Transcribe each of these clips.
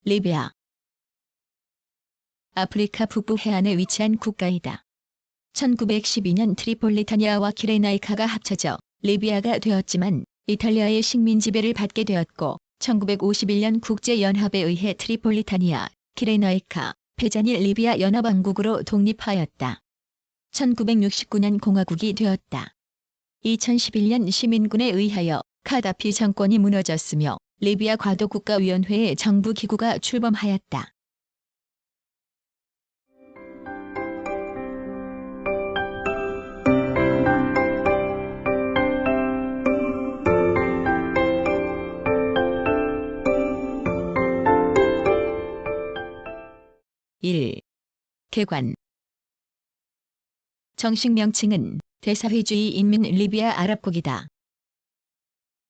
리비아. 아프리카 북부 해안에 위치한 국가이다. 1912년 트리폴리타니아와 키레나이카가 합쳐져 리비아가 되었지만 이탈리아의 식민 지배를 받게 되었고 1951년 국제연합에 의해 트리폴리타니아, 키레나이카, 패잔이 리비아 연합왕국으로 독립하였다. 1969년 공화국이 되었다. 2011년 시민군에 의하여 카다피 정권이 무너졌으며 리비아 과도국가위원회의 정부기구가 출범하였다. (1) 개관. 정식 명칭은 대사회주의 인민 리비아 아랍국이다.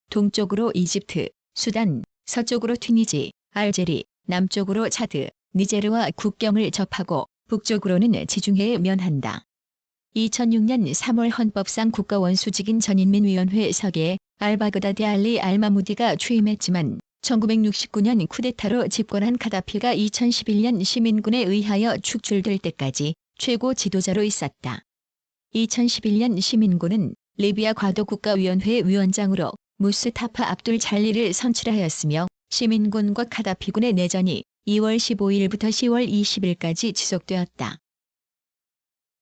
동쪽으로 이집트, 수단, 서쪽으로 튀니지, 알제리, 남쪽으로 차드, 니제르와 국경을 접하고 북쪽으로는 지중해에 면한다. 2006년 3월 헌법상 국가원수직인 전인민위원회 서기에 알바그다디 알리 알마무디가 취임했지만 1969년 쿠데타로 집권한 카다피가 2011년 시민군에 의하여 축출될 때까지 최고 지도자로 있었다. 2011년 시민군은 리비아 과도국가위원회 위원장으로 무스타파 압둘 잘리를 선출하였으며 시민군과 카다피군의 내전이 2월 15일부터 10월 20일까지 지속되었다.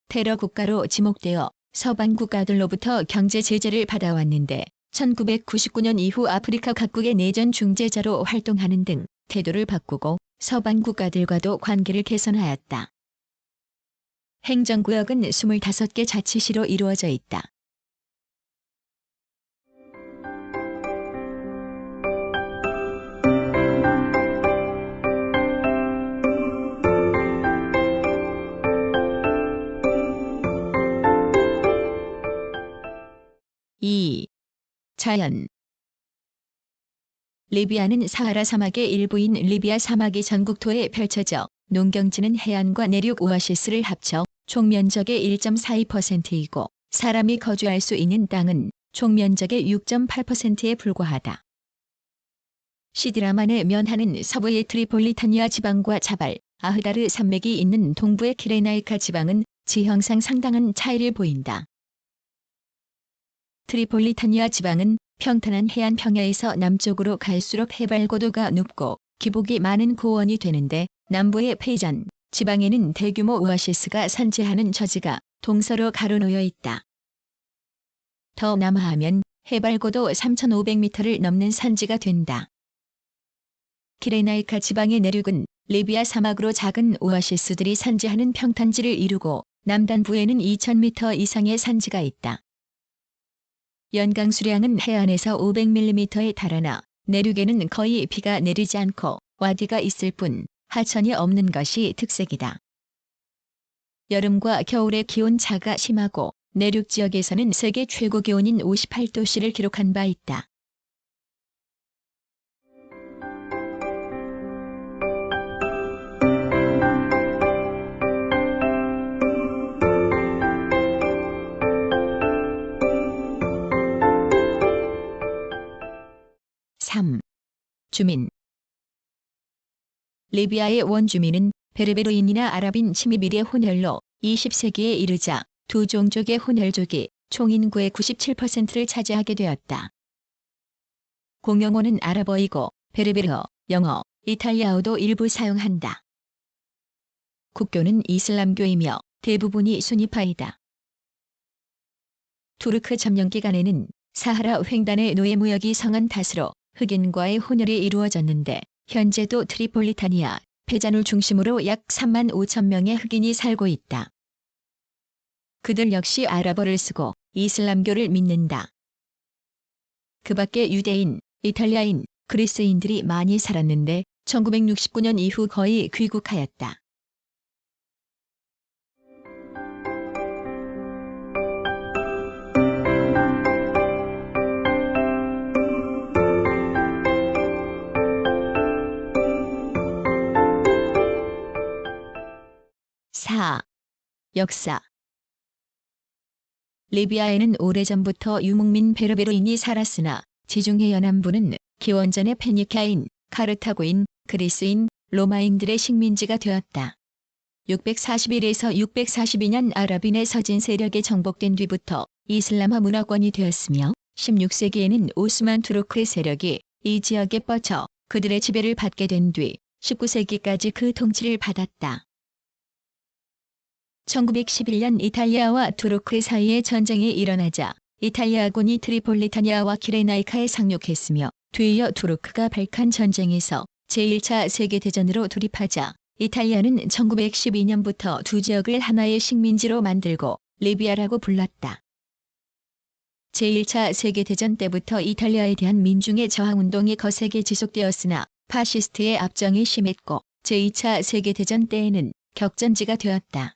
테러 국가로 지목되어 서방 국가들로부터 경제 제재를 받아왔는데 1999년 이후 아프리카 각국의 내전 중재자로 활동하는 등 태도를 바꾸고 서방 국가들과도 관계를 개선하였다. 행정구역은 25개 자치시로 이루어져 있다. (2) 자연. 리비아는 사하라 사막의 일부인 리비아 사막이 전국토에 펼쳐져 농경지는 해안과 내륙 오아시스를 합쳐 총 면적의 1.42%이고 사람이 거주할 수 있는 땅은 총 면적의 6.8%에 불과하다. 시디라만에 면하는 서부의 트리폴리타니아 지방과 자발, 아흐다르 산맥이 있는 동부의 키레나이카 지방은 지형상 상당한 차이를 보인다. 트리폴리타니아 지방은 평탄한 해안 평야에서 남쪽으로 갈수록 해발 고도가 높고 기복이 많은 고원이 되는데 남부의 패잔 지방에는 대규모 오아시스가 산재하는 저지가 동서로 가로놓여 있다. 더 남하하면 해발 고도 3,500m를 넘는 산지가 된다. 키레나이카 지방의 내륙은 리비아 사막으로 작은 오아시스들이 산재하는 평탄지를 이루고 남단부에는 2,000m 이상의 산지가 있다. 연강 수량은 해안에서 500mm에 달하나 내륙에는 거의 비가 내리지 않고 와디가 있을 뿐 하천이 없는 것이 특색이다. 여름과 겨울의 기온 차가 심하고 내륙 지역에서는 세계 최고 기온인 58도씨를 기록한 바 있다. (3) 주민. 리비아의 원주민은 베르베르인이나 아랍인 침입일의 혼혈로 20세기에 이르자 두 종족의 혼혈족이 총 인구의 97%를 차지하게 되었다. 공용어는 아랍어이고 베르베르어, 영어, 이탈리아어도 일부 사용한다. 국교는 이슬람교이며 대부분이 수니파이다. 투르크 점령 기간에는 사하라 횡단의 노예무역이 성한 탓으로 흑인과의 혼혈이 이루어졌는데 현재도 트리폴리타니아, 패잔을 중심으로 약 3만 5천 명의 흑인이 살고 있다. 그들 역시 아랍어를 쓰고 이슬람교를 믿는다. 그 밖에 유대인, 이탈리아인, 그리스인들이 많이 살았는데 1969년 이후 거의 귀국하였다. (4) 역사. 리비아에는 오래전부터 유목민 베르베르인이 살았으나 지중해 연안부는 기원전의 페니키아인, 카르타고인, 그리스인, 로마인들의 식민지가 되었다. 641에서 642년 아랍인의 서진 세력에 정복된 뒤부터 이슬람화 문화권이 되었으며 16세기에는 오스만 투르크의 세력이 이 지역에 뻗쳐 그들의 지배를 받게 된 뒤 19세기까지 그 통치를 받았다. 1911년 이탈리아와 투르크 사이에 전쟁이 일어나자 이탈리아군이 트리폴리타니아와 키레나이카에 상륙했으며 뒤이어 투르크가 발칸 전쟁에서 제1차 세계대전으로 돌입하자 이탈리아는 1912년부터 두 지역을 하나의 식민지로 만들고 리비아라고 불렀다. 제1차 세계대전 때부터 이탈리아에 대한 민중의 저항운동이 거세게 지속되었으나 파시스트의 압정이 심했고 제2차 세계대전 때에는 격전지가 되었다.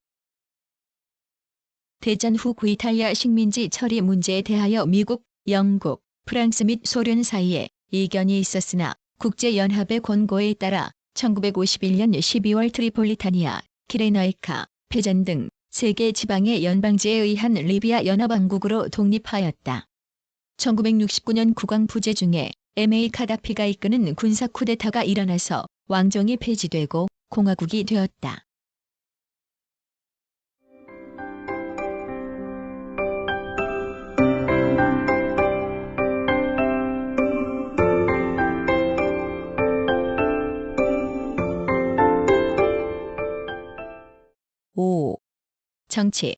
대전 후 구이탈리아 식민지 처리 문제에 대하여 미국, 영국, 프랑스 및 소련 사이에 이견이 있었으나 국제연합의 권고에 따라 1951년 12월 트리폴리타니아, 키레나이카, 페잔 등 세 개 지방의 연방제에 의한 리비아 연합왕국으로 독립하였다. 1969년 국왕 부재 중에 MA 카다피가 이끄는 군사 쿠데타가 일어나서 왕정이 폐지되고 공화국이 되었다. 정치.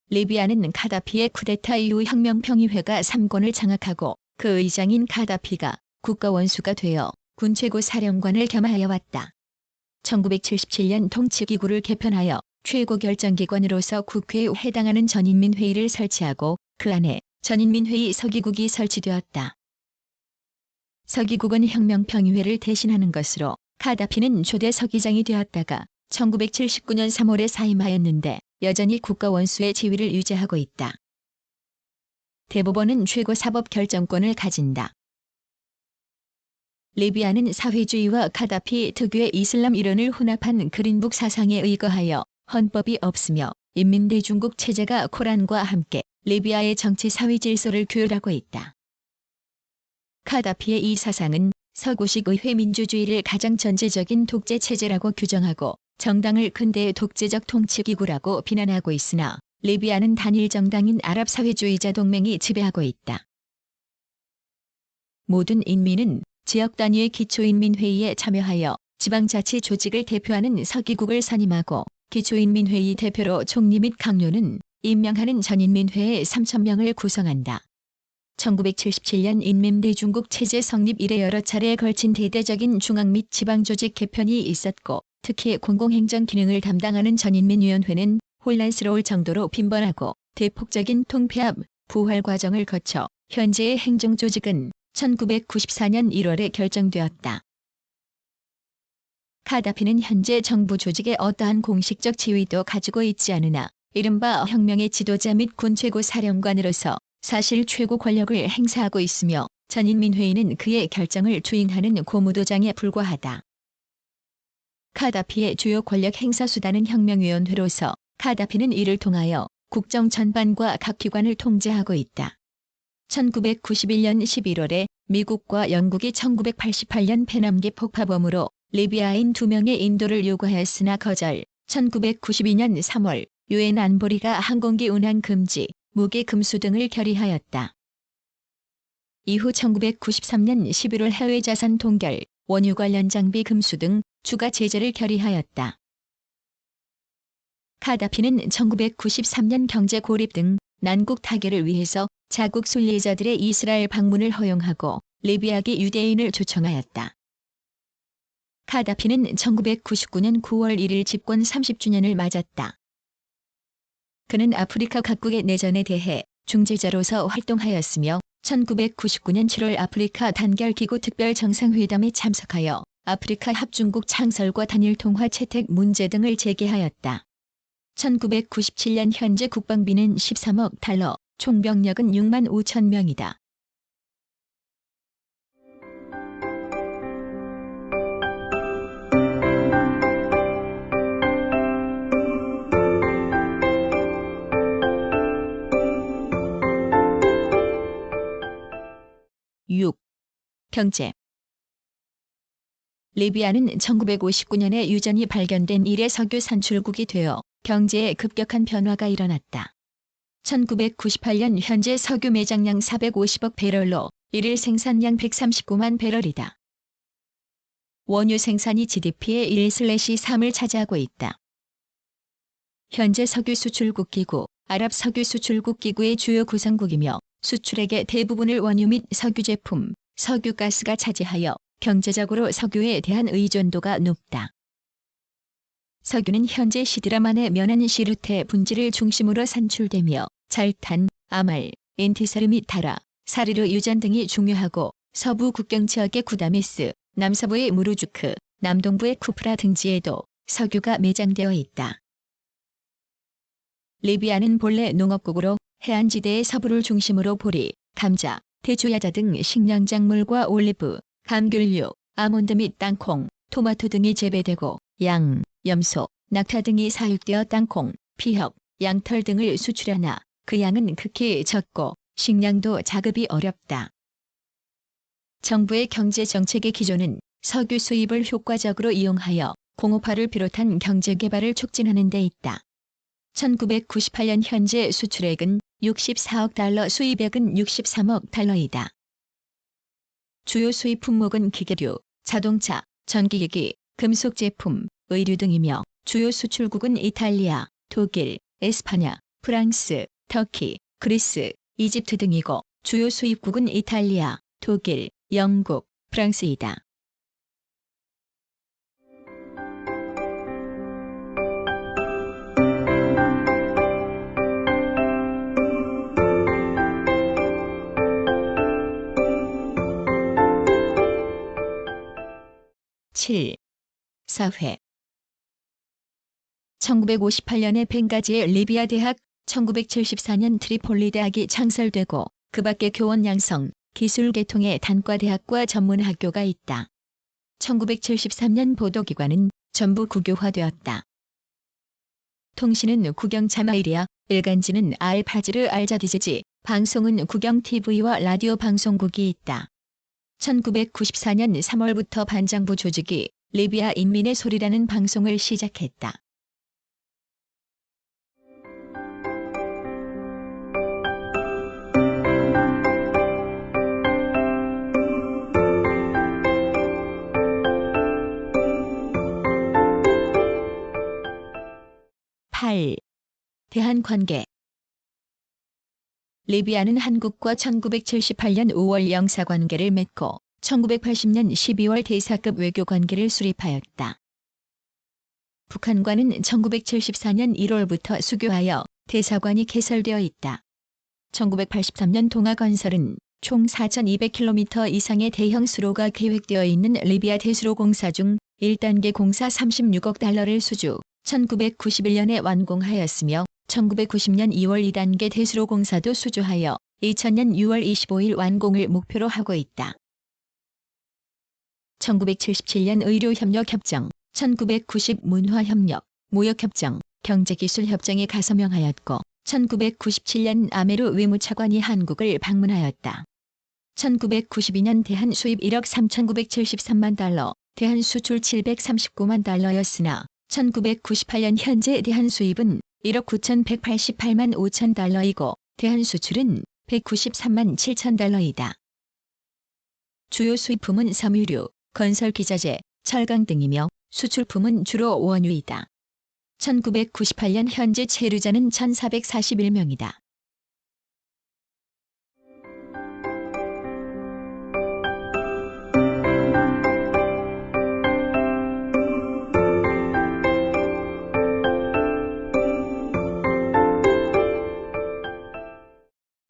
리비아는 카다피의 쿠데타 이후 혁명평의회가 3권을 장악하고 그 의장인 카다피가 국가원수가 되어 군 최고 사령관을 겸하여 왔다. 1977년 통치기구를 개편하여 최고결정기관으로서 국회에 해당하는 전인민회의를 설치하고 그 안에 전인민회의 서기국이 설치되었다. 서기국은 혁명평의회를 대신하는 것으로 카다피는 초대 서기장이 되었다가 1979년 3월에 사임하였는데 여전히 국가원수의 지위를 유지하고 있다. 대법원은 최고 사법 결정권을 가진다. 리비아는 사회주의와 카다피 특유의 이슬람 이론을 혼합한 그린북 사상에 의거하여 헌법이 없으며 인민대중국 체제가 코란과 함께 리비아의 정치 사회 질서를 규율하고 있다. 카다피의 이 사상은 서구식 의회 민주주의를 가장 전제적인 독재 체제라고 규정하고 정당을 근대의 독재적 통치기구라고 비난하고 있으나 리비아는 단일 정당인 아랍사회주의자 동맹이 지배하고 있다. 모든 인민은 지역 단위의 기초인민회의에 참여하여 지방자치 조직을 대표하는 서기국을 선임하고 기초인민회의 대표로 총리 및 강요는 임명하는 전인민회의 3,000명을 구성한다. 1977년 인민대중국 체제 성립 이래 여러 차례에 걸친 대대적인 중앙 및 지방조직 개편이 있었고 특히 공공행정 기능을 담당하는 전인민위원회는 혼란스러울 정도로 빈번하고 대폭적인 통폐합, 부활 과정을 거쳐 현재의 행정조직은 1994년 1월에 결정되었다. 카다피는 현재 정부 조직에 어떠한 공식적 지위도 가지고 있지 않으나 이른바 혁명의 지도자 및 군 최고 사령관으로서 사실 최고 권력을 행사하고 있으며 전인민회의는 그의 결정을 주인하는 고무도장에 불과하다. 카다피의 주요 권력 행사 수단은 혁명위원회로서 카다피는 이를 통하여 국정 전반과 각 기관을 통제하고 있다. 1991년 11월에 미국과 영국이 1988년 페남기 폭파범으로 리비아인 2명의 인도를 요구하였으나 거절. 1992년 3월 유엔 안보리가 항공기 운항 금지, 무기 금수 등을 결의하였다. 이후 1993년 11월 해외자산 동결, 원유 관련 장비 금수 등 추가 제재를 결의하였다. 카다피는 1993년 경제 고립 등 난국 타결을 위해서 자국 순리자들의 이스라엘 방문을 허용하고 리비아계 유대인을 초청하였다. 카다피는 1999년 9월 1일 집권 30주년을 맞았다. 그는 아프리카 각국의 내전에 대해 중재자로서 활동하였으며 1999년 7월 아프리카 단결기구 특별정상회담에 참석하여 아프리카 합중국 창설과 단일 통화 채택 문제 등을 제기하였다. 1997년 현재 국방비는 13억 달러, 총병력은 6만 5천 명이다. 경제 리비아는 1959년에 유전이 발견된 이래 석유 산출국이 되어 경제에 급격한 변화가 일어났다. 1998년 현재 석유 매장량 450억 배럴로 일일 생산량 139만 배럴이다. 원유 생산이 GDP의 1/3을 차지하고 있다. 현재 석유 수출국 기구, 아랍 석유 수출국 기구의 주요 구성국이며 수출액의 대부분을 원유 및 석유 제품, 석유가스가 차지하여 경제적으로 석유에 대한 의존도가 높다. 석유는 현재 시드라만의 면한 시루테 분지를 중심으로 산출되며 잘탄, 아말, 인티사르 및 다라, 사르르 유전 등이 중요하고 서부 국경 지역의 구다메스, 남서부의 무르주크, 남동부의 쿠프라 등지에도 석유가 매장되어 있다. 리비아는 본래 농업국으로 해안지대의 서부를 중심으로 보리, 감자, 대추야자 등 식량작물과 올리브, 감귤류, 아몬드 및 땅콩, 토마토 등이 재배되고 양, 염소, 낙타 등이 사육되어 땅콩, 피혁, 양털 등을 수출하나 그 양은 극히 적고 식량도 자급이 어렵다. 정부의 경제정책의 기조는 석유 수입을 효과적으로 이용하여 공업화를 비롯한 경제개발을 촉진하는 데 있다. 1998년 현재 수출액은 64억 달러, 수입액은 63억 달러이다. 주요 수입 품목은 기계류, 자동차, 전기기기, 금속 제품, 의류 등이며 주요 수출국은 이탈리아, 독일, 에스파냐, 프랑스, 터키, 그리스, 이집트 등이고 주요 수입국은 이탈리아, 독일, 영국, 프랑스이다. (7) 사회 1958년에 벵가지의 리비아 대학, 1974년 트리폴리 대학이 창설되고 그 밖에 교원 양성, 기술 계통의 단과대학과 전문학교가 있다. 1973년 보도기관은 전부 국유화되었다. 통신은 국영 자마이리아, 일간지는 알파지르 알자디즈지, 방송은 국영 TV와 라디오 방송국이 있다. 1994년 3월부터 반정부 조직이 리비아 인민의 소리라는 방송을 시작했다. (8) 대한관계 리비아는 한국과 1978년 5월 영사관계를 맺고 1980년 12월 대사급 외교관계를 수립하였다. 북한과는 1974년 1월부터 수교하여 대사관이 개설되어 있다. 1983년 동아건설은 총 4,200km 이상의 대형 수로가 계획되어 있는 리비아 대수로 공사 중 1단계 공사 36억 달러를 수주, 1991년에 완공하였으며 1990년 2월 2단계 대수로 공사도 수주하여 2000년 6월 25일 완공을 목표로 하고 있다. 1977년 의료협력협정, 1990 문화협력, 무역협정, 경제기술협정에 가서명하였고 1997년 아메르 외무차관이 한국을 방문하였다. 1992년 대한 수입 1억 3,973만 달러, 대한 수출 739만 달러였으나 1998년 현재 대한 수입은 1억 9,188만 5천 달러이고 대한 수출은 193만 7천 달러이다. 주요 수입품은 섬유류, 건설기자재, 철강 등이며 수출품은 주로 원유이다. 1998년 현재 체류자는 1,441명이다.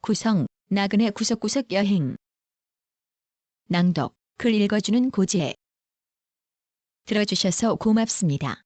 구성, 나그네 구석구석 여행. 낭독, 글 읽어주는 고지혜. 들어주셔서 고맙습니다.